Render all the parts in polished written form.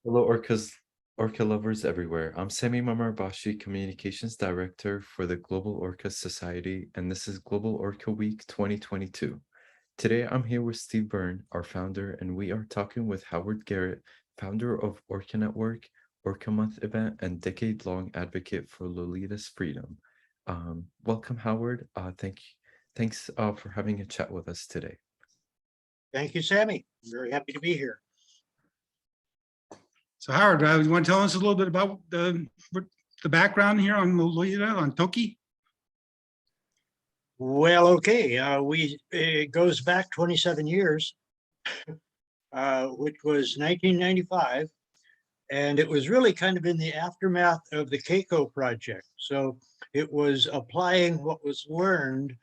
Hello, Orca lovers everywhere. I'm Sami Mamarbashi, Communications Director for the Global Orca Society, and this is Global Orca Week 2022. Today, I'm here with Steve Byrne, our founder, and we are talking with Howard Garrett, founder of Orca Network, Orca Month event, and decade-long advocate for Lolita's freedom. Welcome, Howard. Thanks for having a chat with us today. Thank you, Sammy. I'm very happy to be here. So Howard, you want to tell us a little bit about the background here on Lolita, on Toki? Well, okay. It goes back 27 years, which was 1995. And it was really kind of in the aftermath of the Keiko project. So it was applying what was learned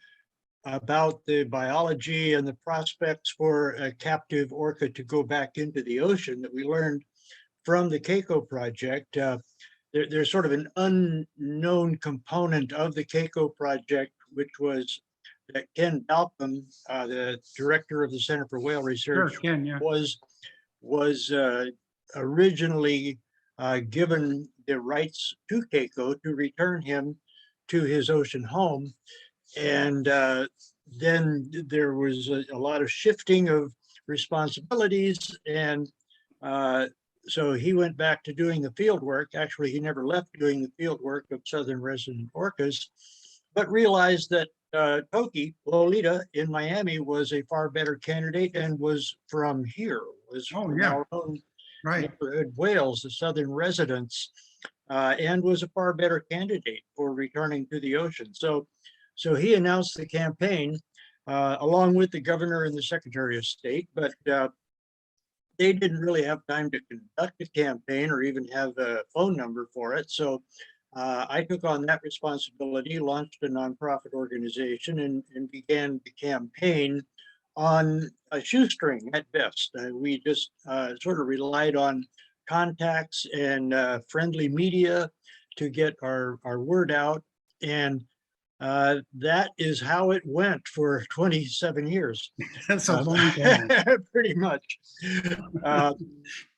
about the biology and the prospects for a captive orca to go back into the ocean that we learned from the Keiko project. There's sort of an unknown component of the Keiko project, which was that Ken Balcom, the director of the Center for Whale Research, Sure, Ken, yeah. was originally given the rights to Keiko to return him to his ocean home. And then there was a lot of shifting of responsibilities, and so he went back to doing the field work. Actually, he never left doing the field work of southern resident orcas, but realized that Toki, Lolita in Miami, was a far better candidate and was from here, was from our own neighborhood whales, the southern residents, and was a far better candidate for returning to the ocean. So he announced the campaign along with the governor and the secretary of state, but they didn't really have time to conduct a campaign or even have a phone number for it. So I took on that responsibility, launched a nonprofit organization, and began the campaign on a shoestring at best. We just sort of relied on contacts and friendly media to get our word out. And that is how it went for 27 years. That's a long time. Pretty much.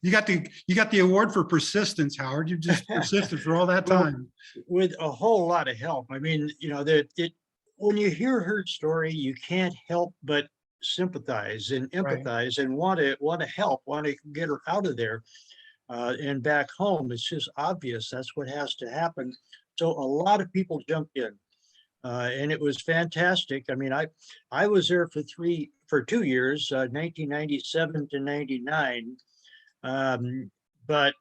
You got the award for persistence, Howard. You just persisted for all that time. With a whole lot of help. I mean, you know, when you hear her story, you can't help but sympathize and empathize and want to help, want to get her out of there and back home. It's just obvious that's what has to happen. So a lot of people jumped in. And it was fantastic. I mean, I was there for 2 years, 1997 to 99. But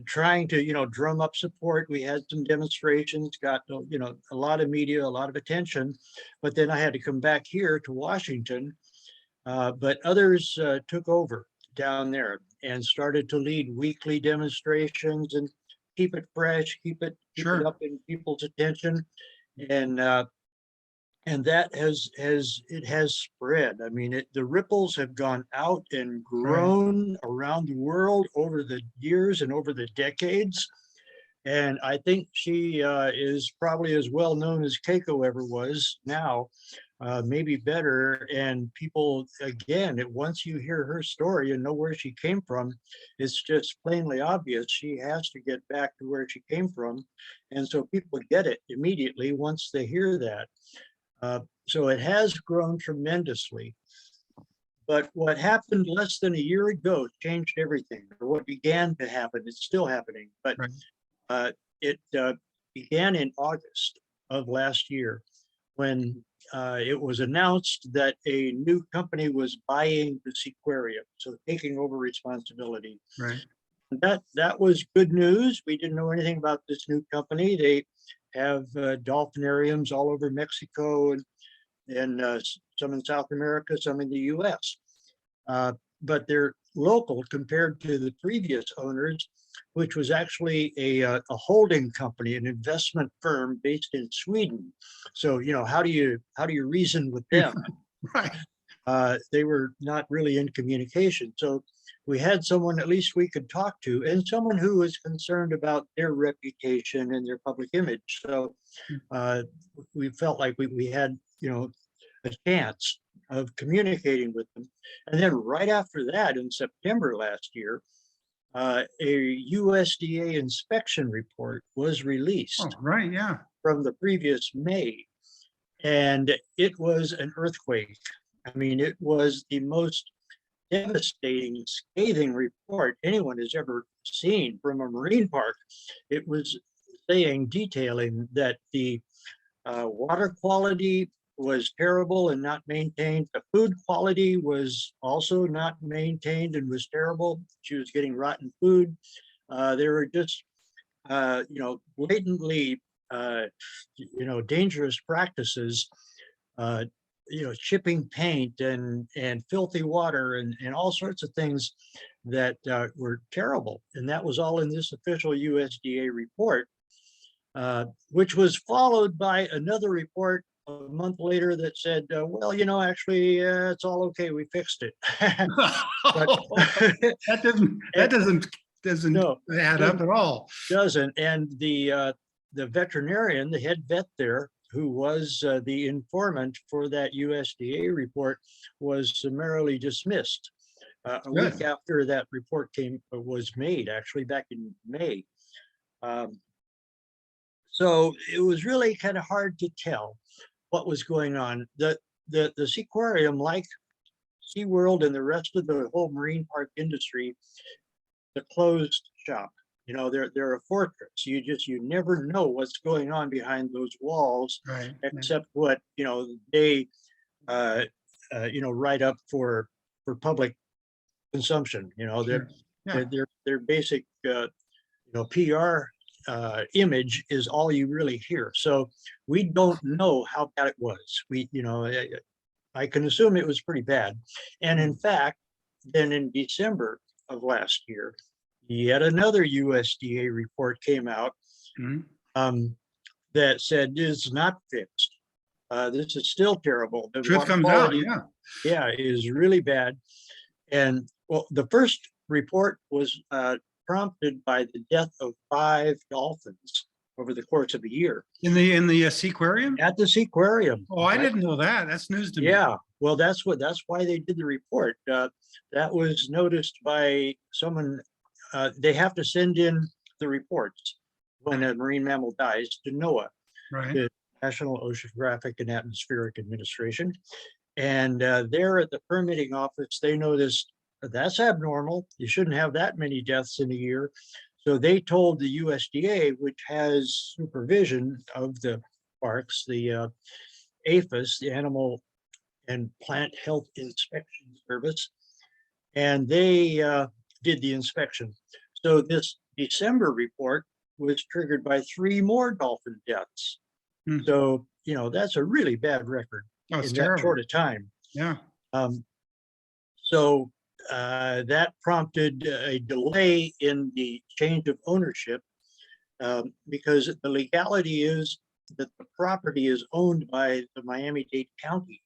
trying to, drum up support. We had some demonstrations, got, a lot of media, a lot of attention, but then I had to come back here to Washington. But others took over down there and started to lead weekly demonstrations and keep it fresh, keep it up in people's attention. And that has spread. I mean, the ripples have gone out and grown around the world over the years and over the decades. And I think she is probably as well known as Keiko ever was now, maybe better. And people, again, once you hear her story and know where she came from, it's just plainly obvious she has to get back to where she came from. And so people get it immediately once they hear that. So it has grown tremendously. But what happened less than a year ago changed everything, or what began to happen. It's still happening, but it began in August of last year when it was announced that a new company was buying the Seaquarium, so taking over responsibility. That was good news. We didn't know anything about this new company. They have dolphinariums all over Mexico and some in South America, some in the US. But they're local compared to the previous owners, which was actually a holding company, an investment firm based in Sweden. So, how do you reason with them? They were not really in communication. So we had someone at least we could talk to, and someone who was concerned about their reputation and their public image. So we felt like we had, a chance of communicating with them. And then right after that, in September last year, a USDA inspection report was released Oh, right, yeah. from the previous May, and it was an earthquake. I mean, it was the most devastating, scathing report anyone has ever seen from a marine park. It was detailing that the water quality was terrible and not maintained. The food quality was also not maintained and was terrible. She was getting rotten food. There were just, blatantly, dangerous practices, uh, shipping paint and filthy water and all sorts of things that were terrible. And that was all in this official USDA report, which was followed by another report a month later that said, well, actually, it's all okay. We fixed it. But That doesn't no, add up at all. doesn't. And the veterinarian, the head vet there, who was the informant for that USDA report, was summarily dismissed a week Good. after that report was made, actually back in May. So it was really kind of hard to tell what was going on. The Seaquarium, like SeaWorld and the rest of the whole marine park industry, the closed shop. They're a fortress. You never know what's going on behind those walls, Right. except what they write up for public consumption. Sure. Yeah. Their basic PR image is all you really hear. So we don't know how bad it was. I can assume it was pretty bad. And in fact, then in December of last year, yet another USDA report came out Mhm. that said it's not fixed. This is still terrible. The Truth water comes out, quality, yeah. is really bad. And well, the first report was prompted by the death of 5 dolphins over the course of a year In the Seaquarium? at the Seaquarium. Oh, I didn't know that. That's news to me. Yeah, well, that's why they did the report. That was noticed by someone. They have to send in the reports when a marine mammal dies to NOAA, Right. the National Oceanographic and Atmospheric Administration. And there at the permitting office, they noticed that's abnormal. You shouldn't have that many deaths in a year. So they told the USDA, which has supervision of the parks, the APHIS, the Animal and Plant Health Inspection Service, and they did the inspection. So this December report was triggered by 3 more dolphin deaths. Hmm. So, that's a really bad record Oh, it's in terrible. that short a time. Yeah. So that prompted a delay in the change of ownership, because the legality is that the property is owned by the Miami-Dade County.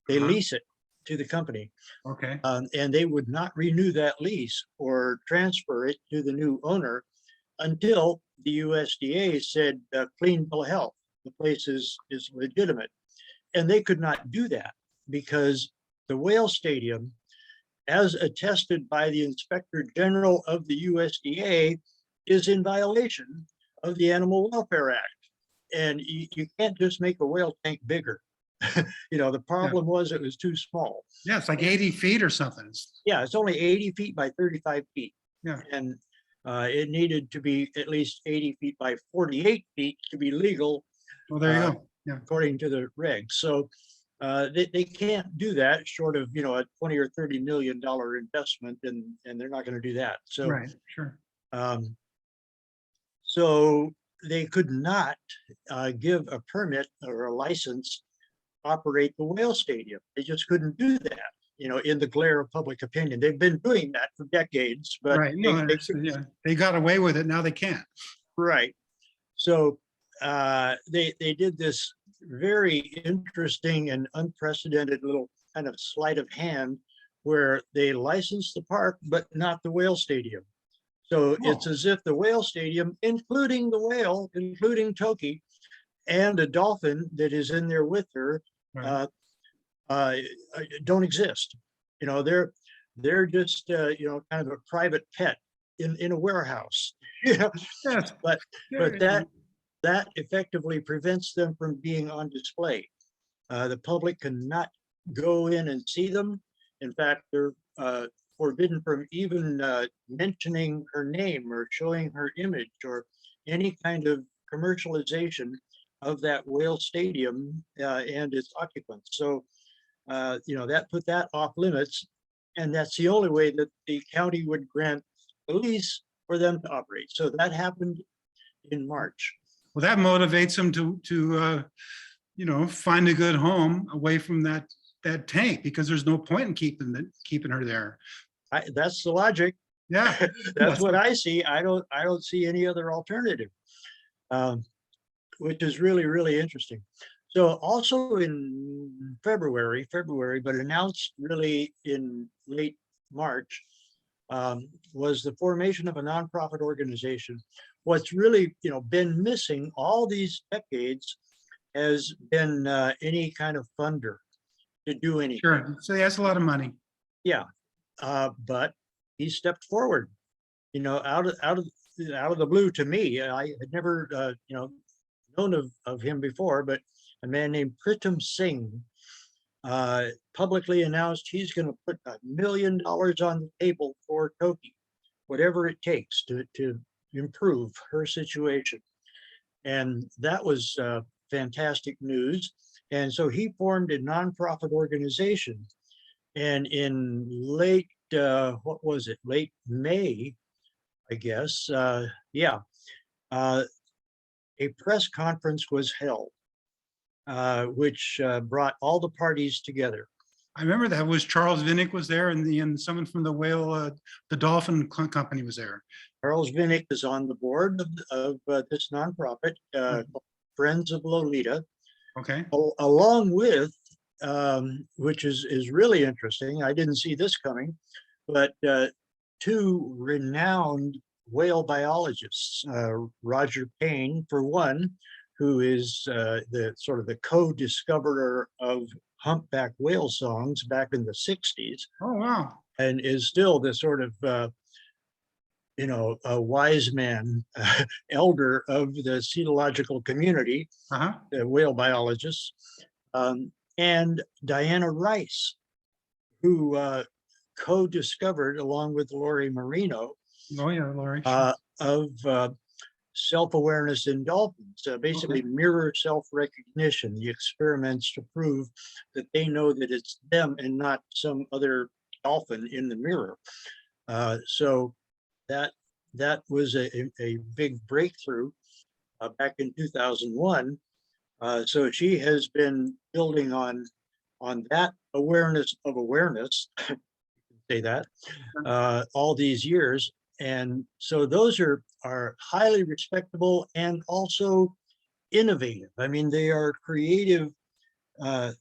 They lease it to the company, Okay. and they would not renew that lease or transfer it to the new owner until the USDA said clean bill of health. The place is legitimate. And they could not do that because the whale stadium, as attested by the Inspector General of the USDA, is in violation of the Animal Welfare Act. And you can't just make a whale tank bigger. The problem was it was too small. Yeah, it's like 80 feet or something. It's only 80 feet by 35 feet. Yeah. And it needed to be at least 80 feet by 48 feet to be legal. Well, there you go. Yeah. According to the regs. So they can't do that short of, a 20 or $30 million investment, and they're not going to do that. So, Right. Sure. So they could not give a permit or a license to operate the whale stadium. They just couldn't do that, in the glare of public opinion. They've been doing that for decades, but Right. No, they got away with it. Now they can't. right. So they did this very interesting and unprecedented little kind of sleight of hand where they licensed the park, but not the whale stadium. So it's as if the whale stadium, including the whale, including Toki, and a dolphin that is in there with her, Right. don't exist. They're just kind of a private pet in a warehouse. Yeah, Yes. but There- that effectively prevents them from being on display. The public cannot go in and see them. In fact, they're forbidden from even mentioning her name or showing her image or any kind of commercialization of that whale stadium and its occupants. So, that put that off limits. And that's the only way that the county would grant a lease for them to operate. So that happened in March. Well, that motivates them to find a good home away from that tank, because there's no point in keeping her there. That's the logic. Yeah. That's what I see. I don't see any other alternative, which is really, really interesting. So also in February, but announced really in late March, was the formation of a nonprofit organization. What's really, been missing all these decades has been any kind of funder to do anything. Sure. So that's a lot of money. Yeah, but he stepped forward, out of the blue to me. I had never, known of him before, but a man named Pritam Singh publicly announced he's going to put $1 million on the table for Toki, whatever it takes to improve her situation. And that was fantastic news. And so he formed a nonprofit organization. And in late, late May, I guess, a press conference was held, which brought all the parties together. I remember that was Charles Vinnick was there, and someone from the Dolphin Company was there. Charles Vinnick is on the board of this nonprofit, Friends of Lolita. Okay. Along with, which is really interesting. I didn't see this coming, but two renowned whale biologists, Roger Payne, for one, who is the co-discoverer of humpback whale songs back in the 60s. Oh, wow. And is still the sort of, a wise man, elder of the cetological community, the whale biologists, and Diana Rice, who co-discovered, along with Lori Marino, Lori. of self-awareness in dolphins, basically mirror self-recognition, the experiments to prove that they know that it's them and not some other dolphin in the mirror. So that was a big breakthrough back in 2001. So she has been building on that awareness of awareness, say that, all these years. And so those are highly respectable and also innovative. I mean, they are creative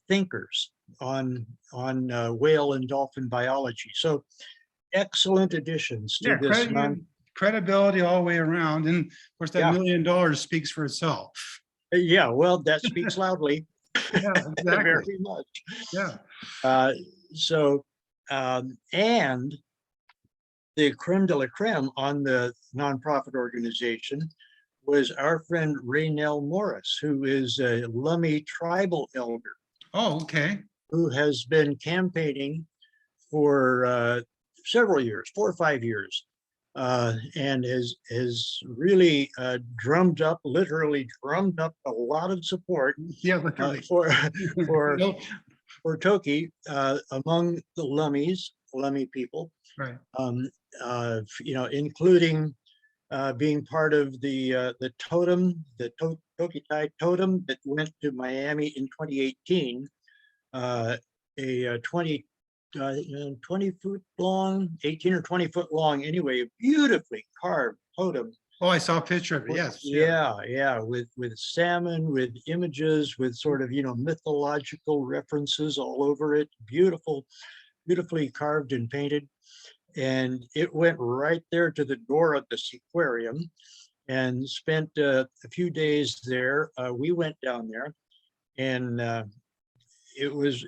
thinkers on whale and dolphin biology. So excellent additions to this. Credibility all the way around. And of course, that $1 million speaks for itself. Yeah, well, that speaks loudly. Yeah, exactly. Very much. Yeah. And the creme de la creme on the nonprofit organization was our friend Raynell Morris, who is a Lummi tribal elder. Oh, okay. Who has been campaigning for several years, 4 or 5 years, and has really literally drummed up a lot of support for Toki among the Lummi people, right? Including being part of the totem, the Tokitae totem that went to Miami in 2018, a 20 foot long, 18 or 20 foot long, anyway, beautifully carved totem. Oh, I saw a picture of it. Yes. Yeah. With salmon, with images, with sort of, mythological references all over it. Beautifully carved and painted. And it went right there to the door of the aquarium and spent a few days there. We went down there and it was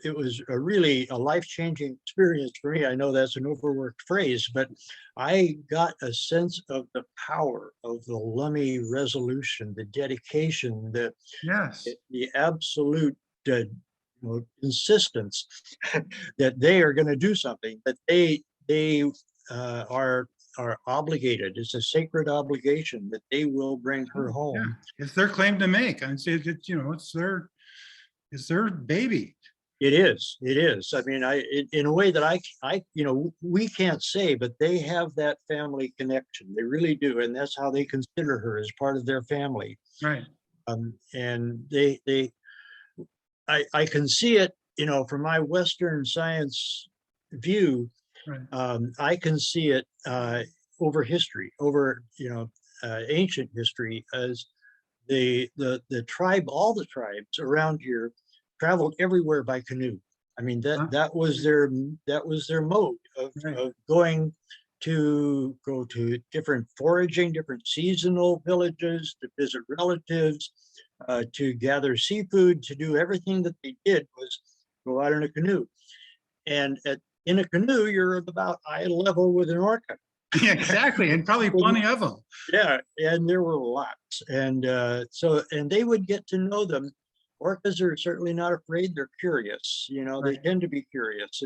a really a life-changing experience for me. I know that's an overworked phrase, but I got a sense of the power of the Lummi resolution, the dedication, Yes. the absolute insistence that they are going to do something, that they are obligated. It's a sacred obligation that they will bring her Oh, yeah. home. It's their claim to make. And it's their baby. It is. It is. I mean, in a way that we can't say, but they have that family connection. They really do, and that's how they consider her as part of their family. Right. And I can see it, from my Western science view. Right. I can see it over history, over ancient history, as the tribe, all the tribes around here traveled everywhere by canoe. I mean, Huh? that was their mode Right. of going to go to different foraging, different seasonal villages, to visit relatives, to gather seafood, to do everything that they did was go out in a canoe. And in a canoe, you're at about eye level with an orca. Yeah, exactly. And probably plenty of them. Yeah, and there were lots. And and they would get to know them. Orcas are certainly not afraid. They're curious. They Right. tend to be curious.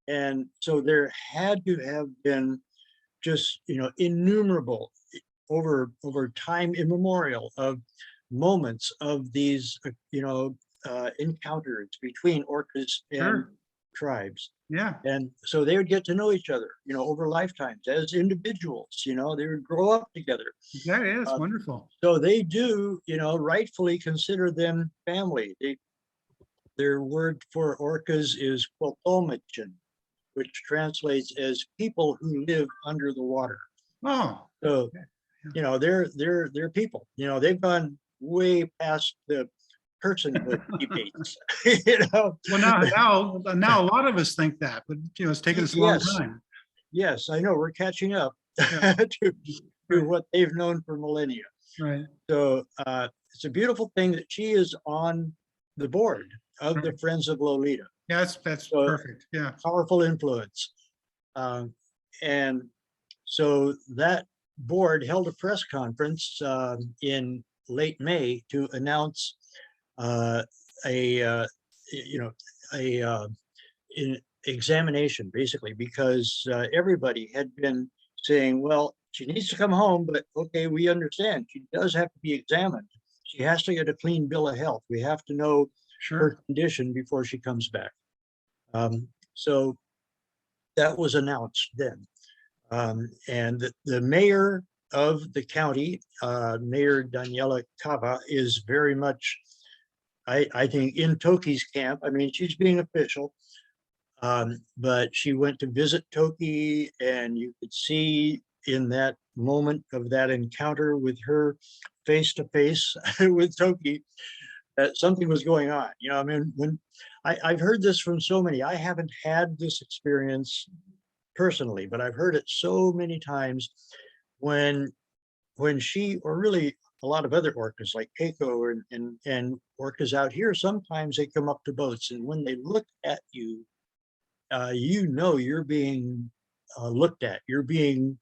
And so there had to have been just, innumerable over time immemorial of moments of these, encounters between orcas and Sure. tribes. Yeah. And so they would get to know each other, over lifetimes as individuals. They would grow up together. That is Uh, wonderful. so they do, rightfully consider them family. Their word for orcas is Quotomachen, which translates as people who live under the water. Oh, So, they're people. They've gone way past the personhood debates. well, now a lot of us think that, but it's taken us a long Yes, time. yes, I know we're catching up Yeah. to Right. what they've known for millennia. Right. So it's a beautiful thing that she is on the board of the Right. Friends of Lolita. Yeah, that's So perfect. Yeah. powerful influence. And so that board held a press conference in late May to announce a you know a in examination, basically, because everybody had been saying, well, she needs to come home, but okay, we understand she does have to be examined. She has to get a clean bill of health. We have to know her Sure. condition before she comes back. So that was announced then. And the mayor of the county, Mayor Daniela Cava, is very much, I think, in Toki's camp. I mean, she's being official, but she went to visit Toki, and you could see in that moment of that encounter with her face to face with Toki that something was going on. I mean, when I've heard this from so many, I haven't had this experience personally, but I've heard it so many times when she, or really a lot of other orcas like Keiko and orcas out here, sometimes they come up to boats, and when they look at you, you're being looked at, you're being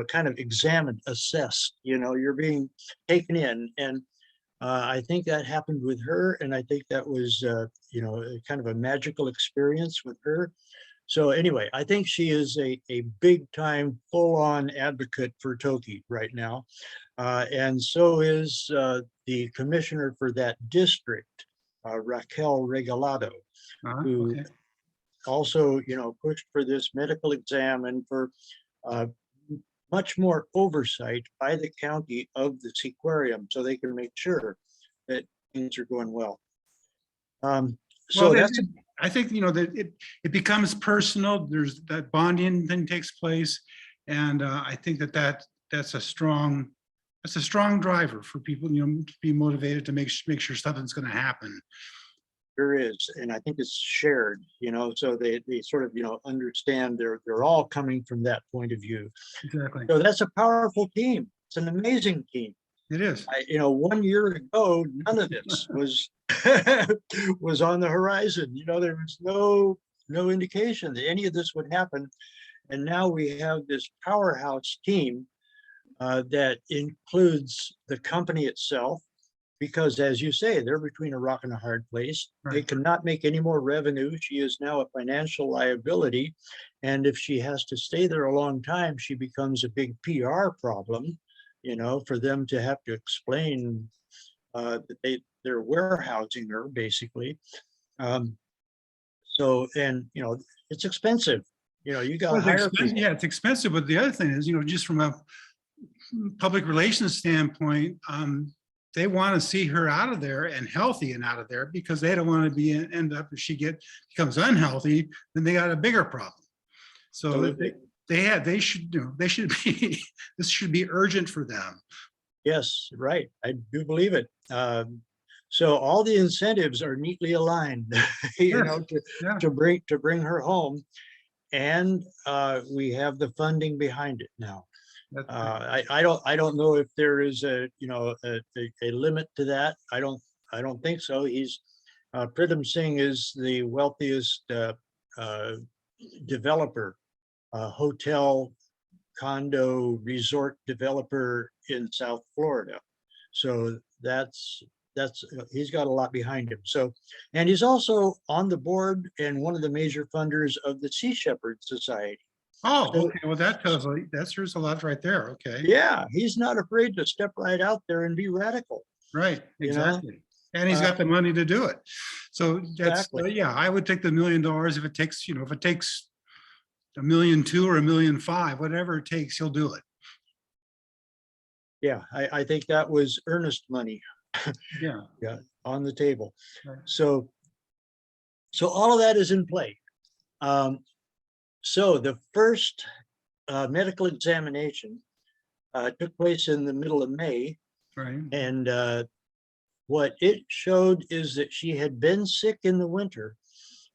kind of examined, assessed, you're being taken in. And I think that happened with her, and I think that was kind of a magical experience with her. So anyway, I think she is a big time, full on advocate for Toki right now. And so is the commissioner for that district, Raquel Regalado, who Okay. also, pushed for this medical exam and for uh, much more oversight by the county of the seaquarium so they can make sure that things are going well. Well, So that's I think, that it becomes personal. There's that bonding thing takes place. And I think that's a strong driver for people, to be motivated to make sure something's going to happen. there is, and I think it's shared, so they sort of, understand they're all coming from that point of view. Exactly. So that's a powerful team. It's an amazing team. It is. 1 year ago, none of this was was on the horizon. There was no indication that any of this would happen. And now we have this powerhouse team that includes the company itself, because as you say, they're between a rock and a hard place. They Right. cannot make any more revenue. She is now a financial liability. And if she has to stay there a long time, she becomes a big PR problem, for them to have to explain that they're warehousing her basically. And it's expensive. You got to Well, it's hire expensive. people. Yeah, it's expensive, but the other thing is, just from a public relations standpoint, they want to see her out of there and healthy and out of there, because they don't want to end up, if she becomes unhealthy, then they got a bigger problem. So Absolutely. they should be, this should be urgent for them. Yes, right. I do believe it. So all the incentives are neatly aligned, Yes. Yeah. to bring her home, and we have the funding behind it now. I don't know if there is a limit to that. I don't think so. Pritam Singh is the wealthiest developer, hotel, condo, resort developer in South Florida. So he's got a lot behind him. So, and he's also on the board and one of the major funders of the Sea Shepherd Society. Oh, So- okay. Well, there's a lot right there. Okay. Yeah, he's not afraid to step right out there and be radical. Right. You know? Exactly. And he's got the money to do it. So that's, Exactly. yeah, I would take the $1 million if it takes, if it takes $1.2 million or $1.5 million, whatever it takes, he'll do it. Yeah, I think that was earnest money Yeah. on the table. Right. So all of that is in play. So the first medical examination took place in the middle of May, Right. and what it showed is that she had been sick in the winter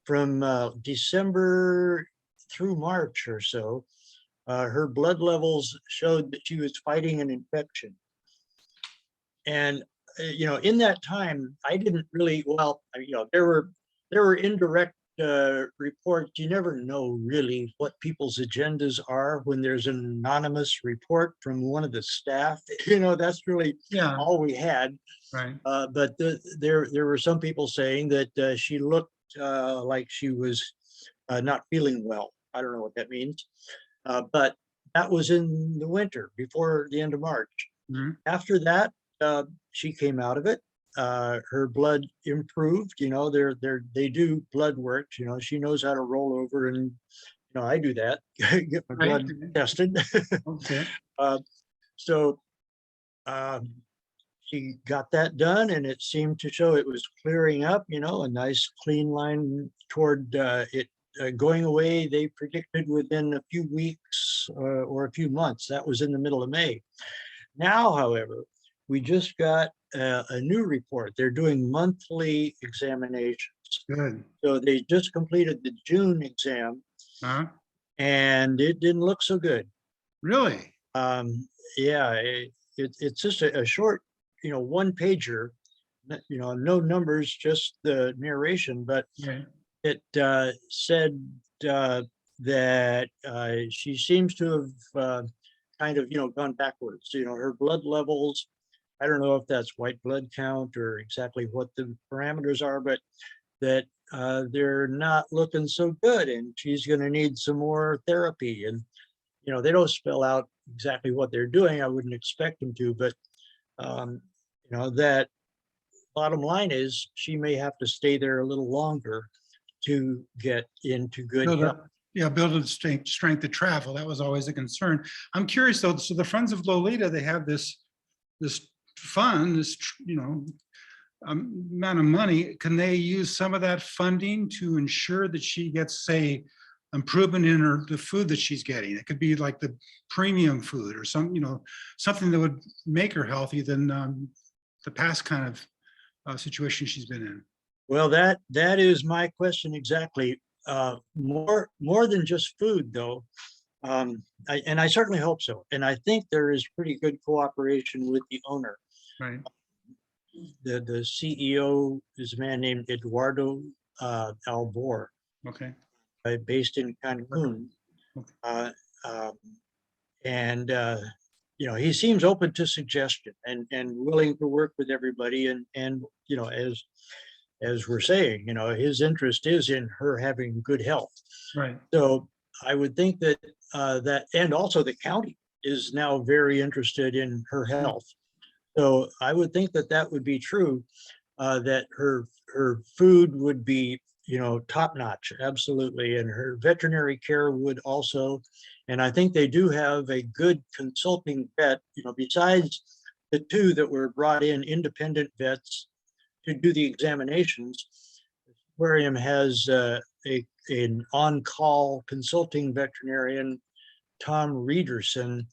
from December through March or so. Her blood levels showed that she was fighting an infection. And, in that time, I didn't really, there were indirect reports. You never know really what people's agendas are when there's an anonymous report from one of the staff. That's really Yeah. all we had. Right. But there were some people saying that she looked like she was not feeling well. I don't know what that means. But that was in the winter before the end of March. Mhm. After that, she came out of it. Her blood improved. They do blood work. She knows how to roll over, and I do that. Get my Right. blood tested. Okay. So she got that done, and it seemed to show it was clearing up. A nice clean line toward it going away. They predicted within a few weeks or a few months. That was in the middle of May. Now, however, we just got a new report. They're doing monthly examinations. Good. So they just completed the June exam, Huh? and it didn't look so good. Really? Yeah, it's just a short, one pager, no numbers, just the narration, but Yeah. it said that she seems to have kind of, gone backwards. Her blood levels, I don't know if that's white blood count or exactly what the parameters are, but that they're not looking so good, and she's going to need some more therapy. And they don't spell out exactly what they're doing. I wouldn't expect them to, but that bottom line is she may have to stay there a little longer to get into good health. Build up strength to travel. That was always a concern. I'm curious though. So the Friends of Lolita, they have this fund, amount of money. Can they use some of that funding to ensure that she gets, say, improvement in the food that she's getting? It could be like the premium food or something that would make her healthy than the past kind of situation she's been in. Well, that is my question exactly. More than just food, though. And I certainly hope so. And I think there is pretty good cooperation with the owner. Right. The CEO is a man named Eduardo Albor, Okay. based in Cancun. Okay. Um, and he seems open to suggestion and willing to work with everybody. And as we're saying, his interest is in her having good health. Right. So I would think that and also the county is now very interested in her health. So I would think that that would be true, that her food would be, top notch, absolutely, and her veterinary care would also. And I think they do have a good consulting vet, besides the two that were brought in, independent vets to do the examinations. The aquarium has an on-call consulting veterinarian, Tom Reederson,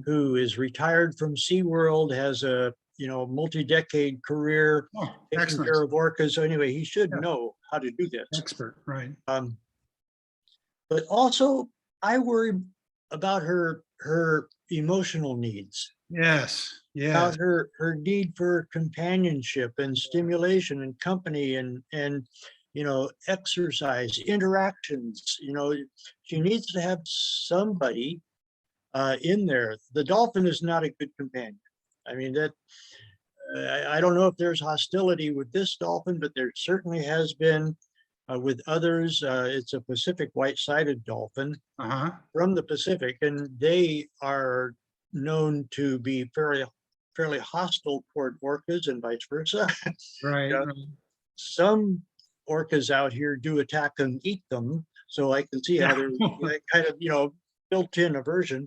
who is retired from SeaWorld, has a multi-decade career taking Excellent. care of orcas. So anyway, he should Yeah. know how to do this. Expert, right. But also, I worry about her emotional needs, Yes, about yes, her need for companionship and stimulation and company and exercise, interactions. She needs to have somebody in there. The dolphin is not a good companion. I mean, that I don't know if there's hostility with this dolphin, but there certainly has been with others. It's a Pacific white-sided dolphin from the Pacific, and they are known to be fairly hostile toward orcas and vice versa. right. Right. Some orcas out here do attack and eat them, so I can see how they're kind of built-in aversion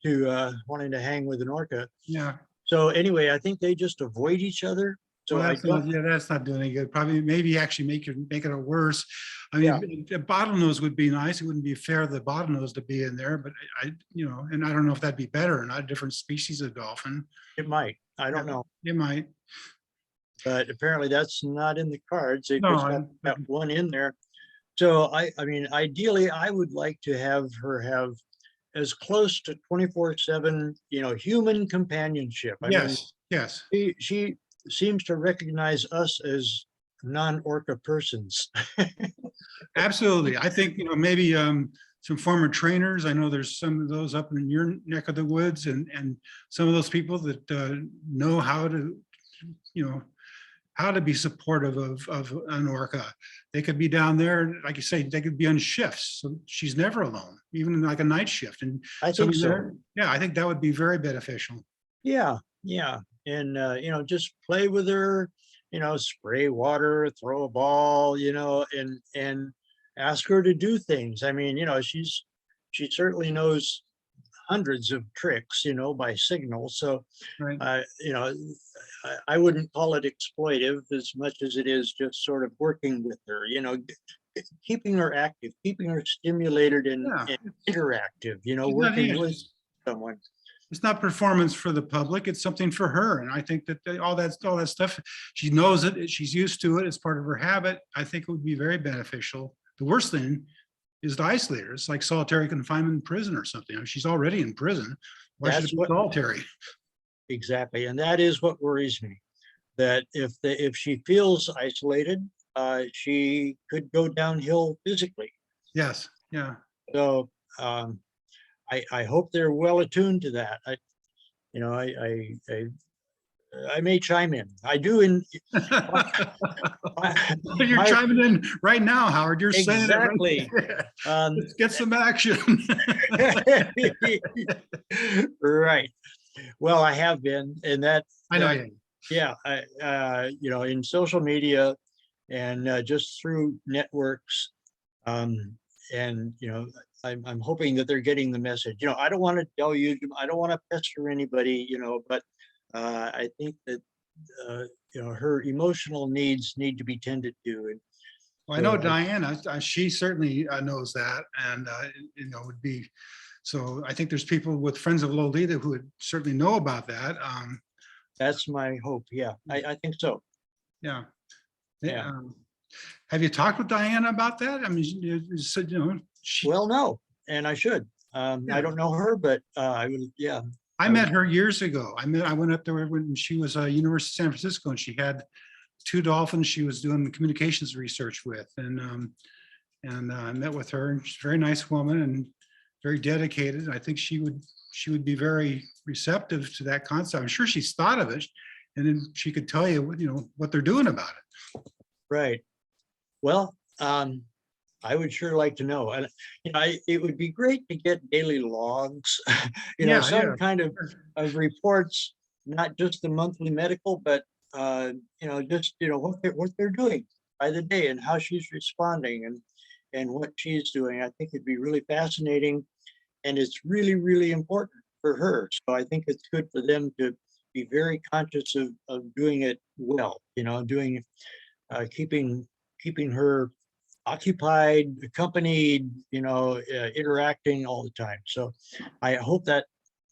to wanting to hang with an orca. Yeah. So anyway, I think they just avoid each other. So Well, I don't. that's not doing any good. Probably, maybe actually make it worse. I mean, a bottlenose would be nice. It wouldn't be fair to the bottlenose to be in there, but and I don't know if that'd be better or not. Different species of dolphin. It might. I don't know. It might. But apparently that's not in the cards. They No, just got that one in there. So I mean, ideally, I would like to have her have as close to 24/7, human companionship. I mean, yes. she seems to recognize us as non-orca persons. Absolutely. I think, maybe some former trainers. I know there's some of those up in your neck of the woods, and some of those people that know how to, how to be supportive of an orca. They could be down there, like you say, they could be on shifts. So she's never alone, even like a night shift. And I think so. Yeah, I think that would be very beneficial. Yeah. And, just play with her, spray water, throw a ball, and ask her to do things. I mean, she certainly knows hundreds of tricks, by signal. So, Right. I wouldn't call it exploitive as much as it is just sort of working with her, keeping her active, keeping her stimulated and interactive, working with someone. It's not performance for the public. It's something for her. And I think that all that stuff, she knows it. She's used to it. It's part of her habit. I think it would be very beneficial. The worst thing is to isolate her. It's like solitary confinement in prison or something. I mean, she's already in prison. Why should it be solitary? Exactly. And that is what worries me, that if she feels isolated, she could go downhill physically. Yes. Yeah. So I hope they're well attuned to that. I may chime in. I do You're chiming in right now, Howard. You're saying exactly. It right. Let's get some action. Right. Well, I have been, and that I know. Yeah, in social media and just through networks, and I'm hoping that they're getting the message. I don't want to tell you, I don't want to pester anybody, but I think that her emotional needs need to be tended to. And well, I know Diana, she certainly knows that, and would be. So I think there's people with Friends of Lolita who would certainly know about that. That's my hope. Yeah, I think so. Yeah. Have you talked with Diana about that? I mean, you said, Well, no, and I should. Yeah. I don't know her, but I would, yeah. I met her years ago. I went up there when she was University of San Francisco, and she had 2 dolphins she was doing the communications research with. And I met with her, and she's a very nice woman and very dedicated. I think she would be very receptive to that concept. I'm sure she's thought of it, and then she could tell you, what they're doing about it. Right. Well, I would sure like to know. And it would be great to get daily logs, Yeah, some kind of reports, not just the monthly medical, but just what they're doing by the day and how she's responding and what she's doing. I think it'd be really fascinating, and it's really, really important for her. So I think it's good for them to be very conscious of doing it well, keeping her occupied, accompanied, interacting all the time. So I hope that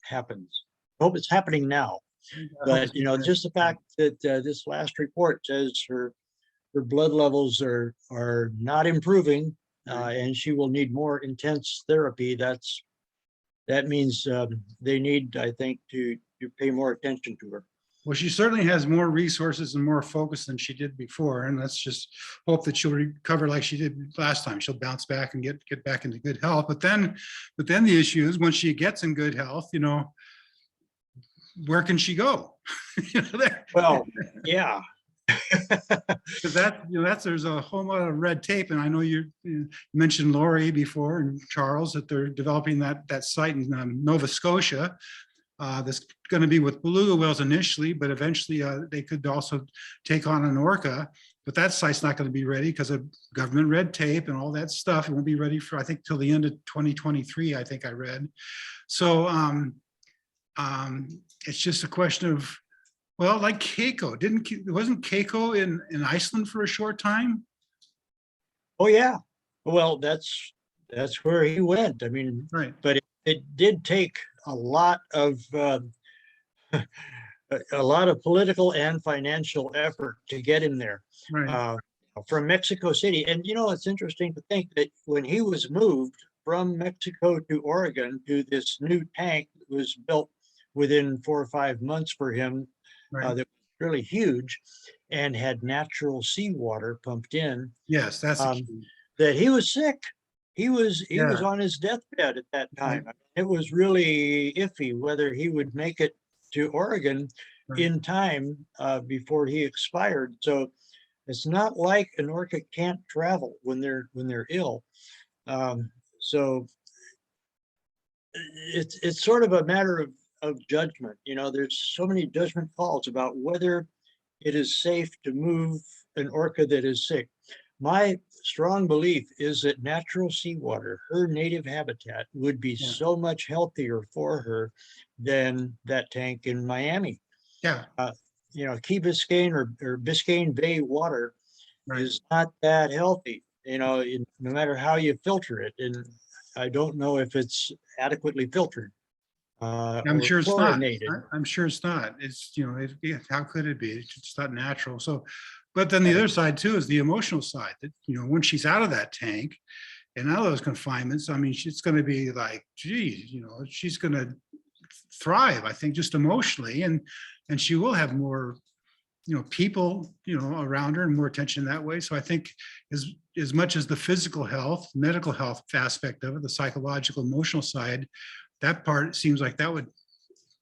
happens. I hope it's happening now. But just the fact that this last report says her blood levels are not improving, and she will need more intense therapy. That means they need, I think, to pay more attention to her. Well, she certainly has more resources and more focus than she did before, and let's just hope that she'll recover like she did last time. She'll bounce back and get back into good health. But then the issue is, once she gets in good health, where can she go? Well, yeah. Because there's a whole lot of red tape, and I know you mentioned Lori before and Charles, that they're developing that site in Nova Scotia. That's going to be with beluga whales initially, but eventually they could also take on an orca. But that site's not going to be ready because of government red tape and all that stuff. It won't be ready for, I think, till the end of 2023. I think I read. So it's just a question of, well, like Keiko, wasn't Keiko in Iceland for a short time? Oh yeah. Well, that's where he went. I mean, right. But it did take a lot of political and financial effort to get him there, right. From Mexico City. And it's interesting to think that when he was moved from Mexico to Oregon to this new tank that was built within 4 or 5 months for him, right. that was really huge and had natural seawater pumped in. Yes, that's that he was sick. He was on his deathbed at that time. Right. It was really iffy whether he would make it to Oregon in time before he expired. So it's not like an orca can't travel when they're ill. So it's sort of a matter of judgment. There's so many judgment calls about whether it is safe to move an orca that is sick. My strong belief is that natural seawater, her native habitat, would be so much healthier for her than that tank in Miami. Yeah. Key Biscayne or Biscayne Bay water is not that healthy, no matter how you filter it. And I don't know if it's adequately filtered. I'm sure it's not. I'm sure it's not. It's, how could it be? It's just not natural. So, but then the other side too is the emotional side that, when she's out of that tank and out of those confinements, I mean, she's going to be like, geez, she's going to thrive, I think, just emotionally. And she will have more, people, around her and more attention that way. So I think as much as the physical health, medical health aspect of it, the psychological, emotional side, that part seems like that would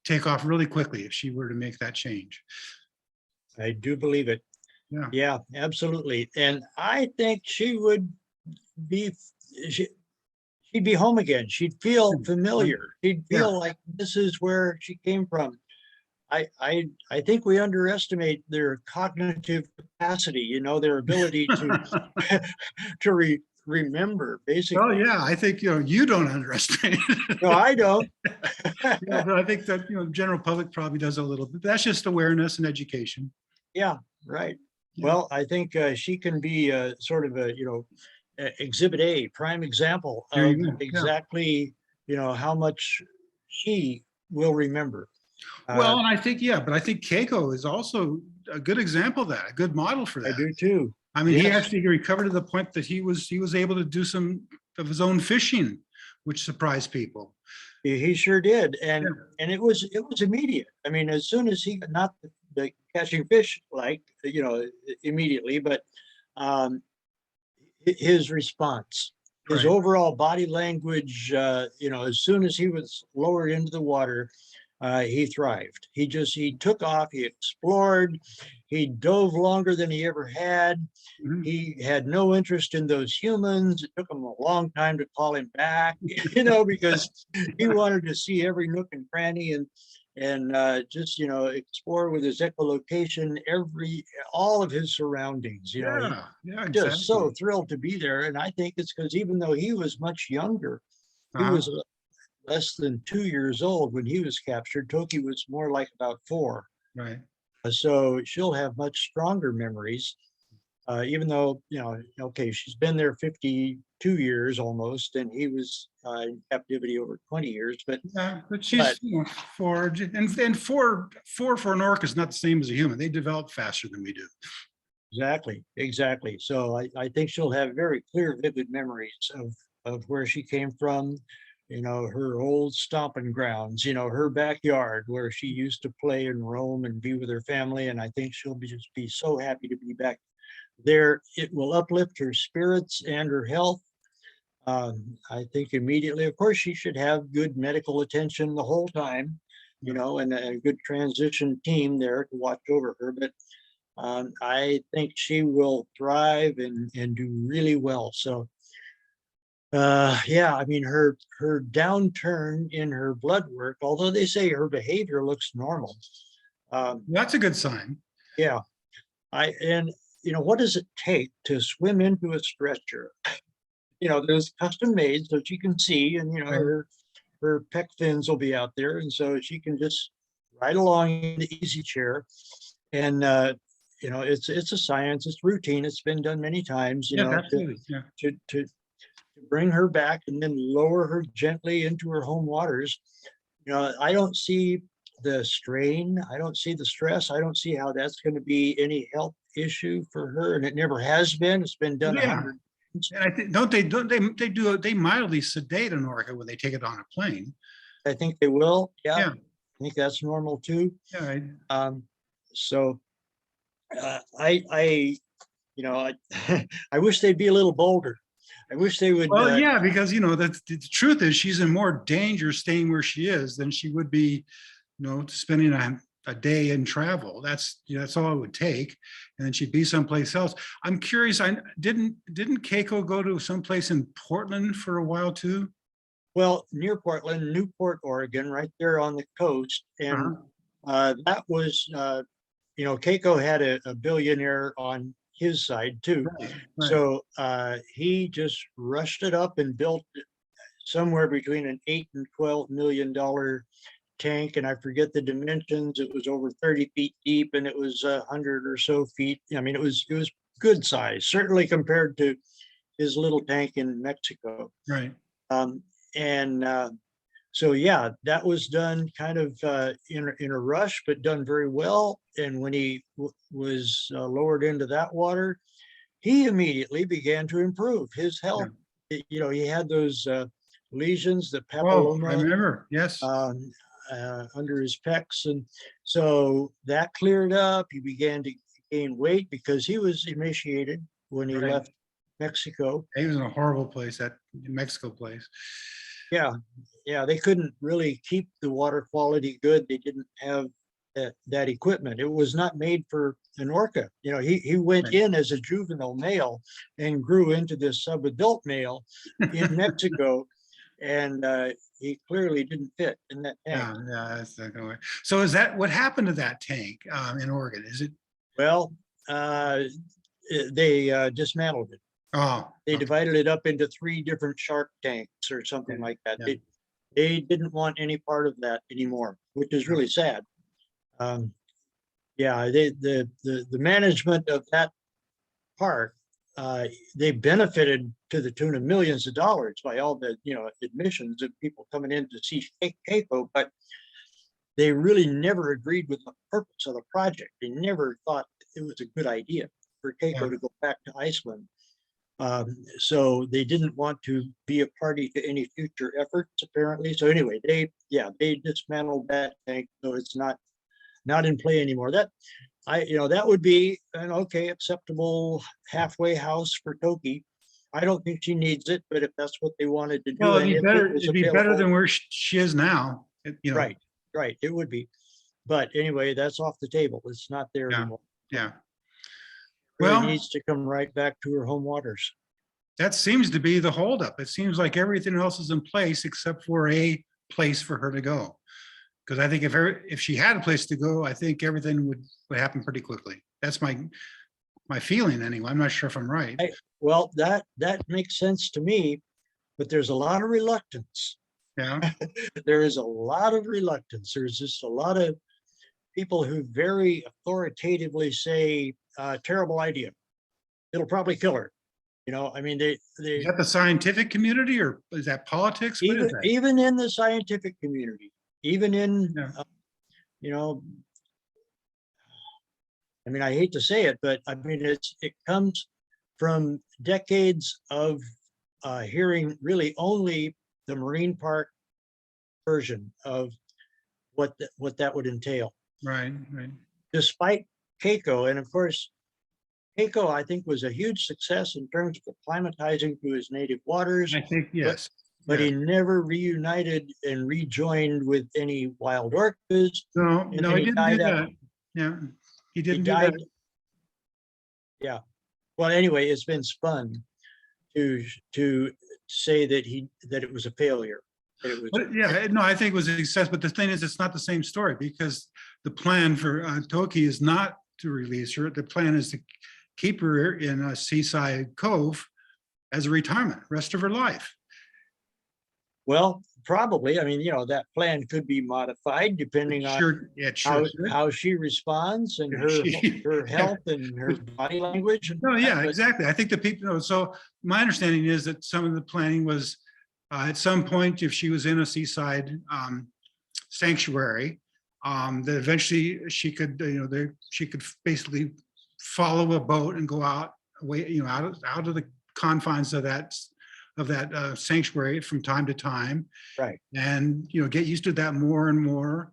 take off really quickly if she were to make that change. I do believe it. Yeah, absolutely. And I think she would be, she'd be home again. She'd feel familiar. She'd feel like this is where she came from. I think we underestimate their cognitive capacity, their ability to remember, basically. Oh yeah, I think you don't underestimate it. No, I don't. But I think that general public probably does a little bit. That's just awareness and education. Yeah, right. Yeah. Well, I think she can be sort of a exhibit A, prime example of exactly how much she will remember. Well, and I think but I think Keiko is also a good example of that, a good model for that. I do too. I mean, he actually recovered to the point that he was able to do some of his own fishing which surprised people. He sure did, and Yeah. it was immediate. I mean, as soon as he got not the catching fish like immediately, but um, his response, his Right. overall body language, as soon as he was lowered into the water, he thrived. He took off, he explored, he dove longer than he ever had. Mhm. He had no interest in those humans. It took him a long time to call him back, because he wanted to see every nook and cranny and just explore with his echolocation all of his surroundings. He Yeah, yeah, just so exactly. thrilled to be there. And I think it's because even though he was much younger, he Uh-huh. was less than 2 years old when he was captured. Toki was more like about 4. Right. So she'll have much stronger memories, even though, okay, she's been there 52 years almost, and he was in captivity over 20 years. Yeah, but But she's, four, and four for an orc is not the same as a human. They develop faster than we do. exactly. So I think she'll have very clear, vivid memories of where she came from, her old stomping grounds, her backyard where she used to play and roam and be with her family. And I think she'll just be so happy to be back there. It will uplift her spirits and her health. I think immediately, of course, she should have good medical attention the whole time, and a good transition team there to watch over her. But I think she will thrive and do really well. So, yeah, I mean, her downturn in her blood work, although they say her behavior looks normal. That's a good sign. Yeah, and what does it take to swim into a stretcher? There's custom made so she can see, and Right. her pec fins will be out there, and so she can just ride along in the easy chair. And it's a science, it's routine, it's been done many times, Yes, absolutely. Yeah. to bring her back and then lower her gently into her home waters. I don't see the strain, I don't see the stress, I don't see how that's going to be any health issue for her, and it never has been. It's been done a Yeah. hundred. And I think, they mildly sedate an orca when they take it on a plane. I think they will. Yeah, Yeah. I think that's normal too. Yeah. Right. So I wish they'd be a little bolder. I wish they would. Well, yeah, because that's the truth is she's in more danger staying where she is than she would be, spending a day in travel. That's all it would take, and then she'd be someplace else. I'm curious. I didn't Keiko go to someplace in Portland for a while too? Well, near Portland, Newport, Oregon, right there on the coast, and that was Keiko had a billionaire on his side too. Right. So he just rushed it up and built somewhere between an $8 and $12 million tank, and I forget the dimensions. It was over 30 feet deep, and it was 100 or so feet. I mean, it was good size, certainly compared to his little tank in Mexico. Right. And so, yeah, that was done kind of in a rush, but done very well. And when he was lowered into that water, he immediately began to improve his health. He had those lesions, the Oh, I papilloma remember. Yes. under his pecs. And so that cleared up. He began to gain weight because he was emaciated when he Right. left Mexico. He was in a horrible place, that Mexico place. Yeah, they couldn't really keep the water quality good. They didn't have that equipment. It was not made for an orca. He went Right. in as a juvenile male and grew into this subadult male in Mexico, and he clearly didn't fit in that tank. Yeah, that's not gonna work. So is that what happened to that tank in Oregon? Is it? Well, they dismantled it. Oh, They okay. divided it up into 3 different shark tanks or something Yeah, like that. yeah. They didn't want any part of that anymore, which is really sad. Yeah, the management of that park, they benefited to the tune of millions of dollars by all the admissions of people coming in to see Keiko, but they really never agreed with the purpose of the project. They never thought it was a good idea for Yeah. Keiko to go back to Iceland. So they didn't want to be a party to any future efforts, apparently. So anyway, they dismantled that tank, so it's not in play anymore. That would be an okay, acceptable halfway house for Toki. I don't think she needs it, but if that's what they wanted to do, Well, and if it was it'd be better available, than where she is now, right, it would be. But anyway, that's off the table. It's not there Yeah. anymore. Yeah. Really Well, needs to come right back to her home waters. that seems to be the holdup. It seems like everything else is in place except for a place for her to go. Because I think if she had a place to go, I think everything would happen pretty quickly. That's my feeling anyway. I'm not sure if I'm right. Well, that makes sense to me, but there's a lot of reluctance. Yeah. There is a lot of reluctance. There's just a lot of people who very authoritatively say, terrible idea. It'll probably kill her. I mean, Is that the scientific community or is that politics? What is that? even in the scientific community, even in, Yeah. I mean, I hate to say it, but I mean, it comes from decades of hearing really only the marine park version of what that would entail. Right. Right. Despite Keiko, and of course, Keiko, I think, was a huge success in terms of acclimatizing to his native waters. I think yes. But Yeah. he never reunited and rejoined with any wild orcas. No, and no, then he didn't do that. Yeah, he He didn't do died. that. Yeah. Well, anyway, it's been spun to say that it was a failure. That it was, But yeah, no, I think it was a success. But the thing is, it's not the same story because the plan for Toki is not to release her. The plan is to keep her in a seaside cove as a retirement, rest of her life. well, probably. I mean, that plan could be modified depending on Sure, yeah, sure. how she responds and her health and her body language. No, yeah, But exactly. I think the people, so my understanding is that some of the planning was at some point, if she was in a seaside sanctuary, that eventually she could, she could basically follow a boat and go out away, out of the confines of that sanctuary from time to time. Right. And, get used to that more and more,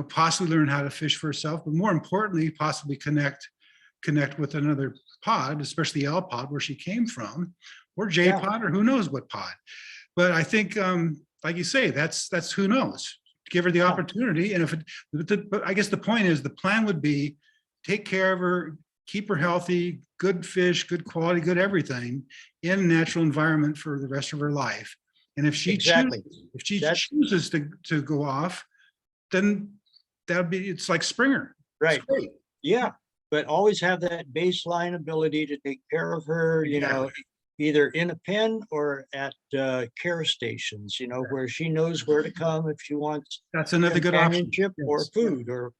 possibly learn how to fish for herself, but more importantly, possibly connect with another pod, especially L pod where she came from, or J pod, or who knows what pod. But I think, like you say, that's who knows. Give her the opportunity. And but I guess the point is the plan would be take care of her, keep her healthy, good fish, good quality, good everything in a natural environment for the rest of her life. And if she chooses to go off, then it's like Springer. Right. Yeah. But always have that baseline ability to take care of her, either in a pen or at care stations, where she knows where to come if she wants. That's another good option. Or food, or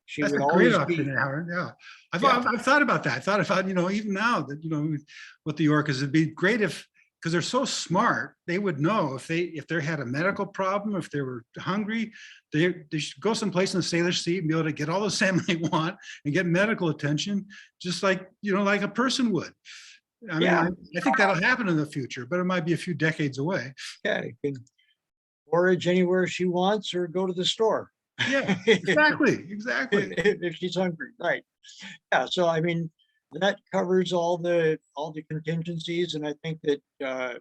she That's would a always great option, be. Howard. Yeah, I've thought about that. I thought about even now that with the orcas, it'd be great if, because they're so smart, they would know if they had a medical problem, if they were hungry, they should go someplace in the Salish Sea and be able to get all the salmon they want and get medical attention, just like like a person would. I mean, I think that'll happen in the future, but it might be a few decades away. Yeah, you can forage anywhere she wants or go to the store. Yeah, exactly. If she's hungry, right? Yeah. So I mean, that covers all the contingencies, and I think that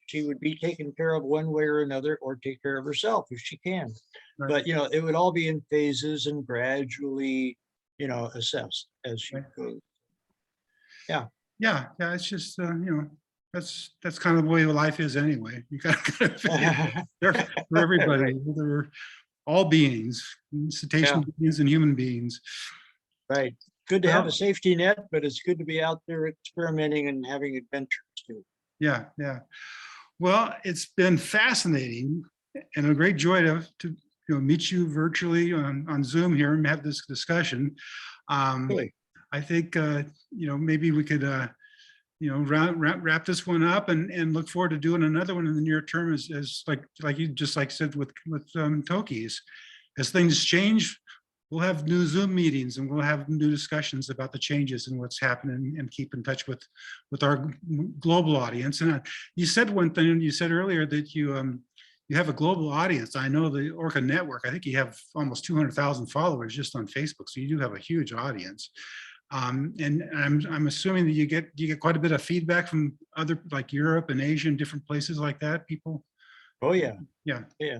she would be taken care of one way or another, or take care of herself if she can. Right. But it would all be in phases and gradually, assessed as she goes. Yeah. Yeah. It's just that's kind of the way life is anyway. You got to for everybody. Right. They're all beings, cetacean beings and human beings. Right. Good to have a safety net, but it's good to be out there experimenting and having adventures too. Yeah. Well, it's been fascinating and a great joy to meet you virtually on Zoom here and have this discussion. Really? I think maybe we could wrap this one up and look forward to doing another one in the near term as like you said with Toki's. As things change, we'll have new Zoom meetings and we'll have new discussions about the changes and what's happening, and keep in touch with our global audience. And you said one thing, you said earlier that you have a global audience. I know the Orca Network, I think you have almost 200,000 followers just on Facebook. So you do have a huge audience. And I'm assuming that you get quite a bit of feedback from other, like Europe and Asia and different places like that, people. Oh, yeah. Yeah. Yeah.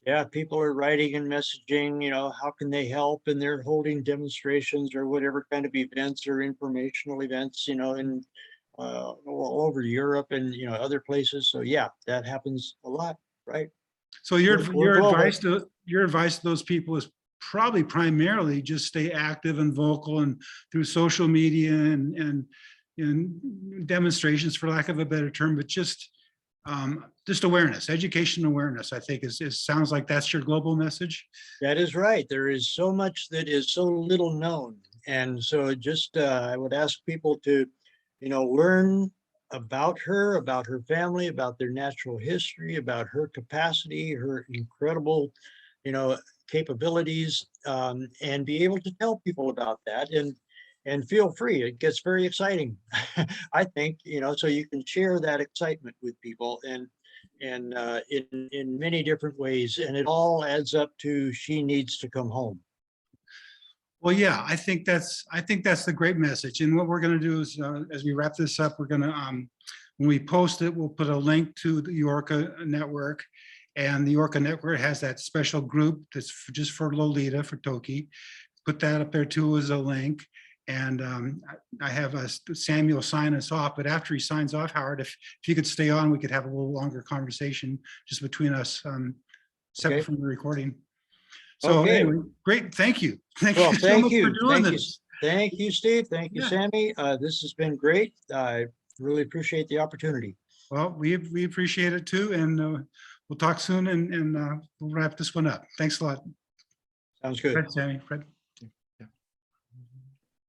Yeah, people are writing and messaging, how can they help? And they're holding demonstrations or whatever kind of events or informational events, in all over Europe and, other places. So yeah, that happens a lot, right? So We're global. your advice to those people is probably primarily just stay active and vocal and through social media and demonstrations, for lack of a better term, but just awareness, education awareness, I think sounds like that's your global message. That is right. There is so much that is so little known. And so just, I would ask people to, learn about her family, about their natural history, about her capacity, her incredible, capabilities, and be able to tell people about that. And feel free, it gets very exciting. I think, so you can share that excitement with people and in many different ways. And it all adds up to she needs to come home. Well, yeah, I think that's the great message. And what we're going to do is, as we wrap this up, we're going to, when we post it, we'll put a link to the Orca Network. And the Orca Network has that special group that's just for Lolita, for Toki. Put that up there too as a link. And I have Samuel sign us off, but after he signs off, Howard, if you could stay on, we could have a little longer conversation just between us, separate from the recording. So anyway, great, thank you. Thank you so much for doing this. Thank you, Steve. Thank you, Yeah. Sammy. This has been great. I really appreciate the opportunity. Well, we appreciate it too, and we'll talk soon, and we'll wrap this one up. Thanks a lot. Sounds good. Fred, Sammy, Fred.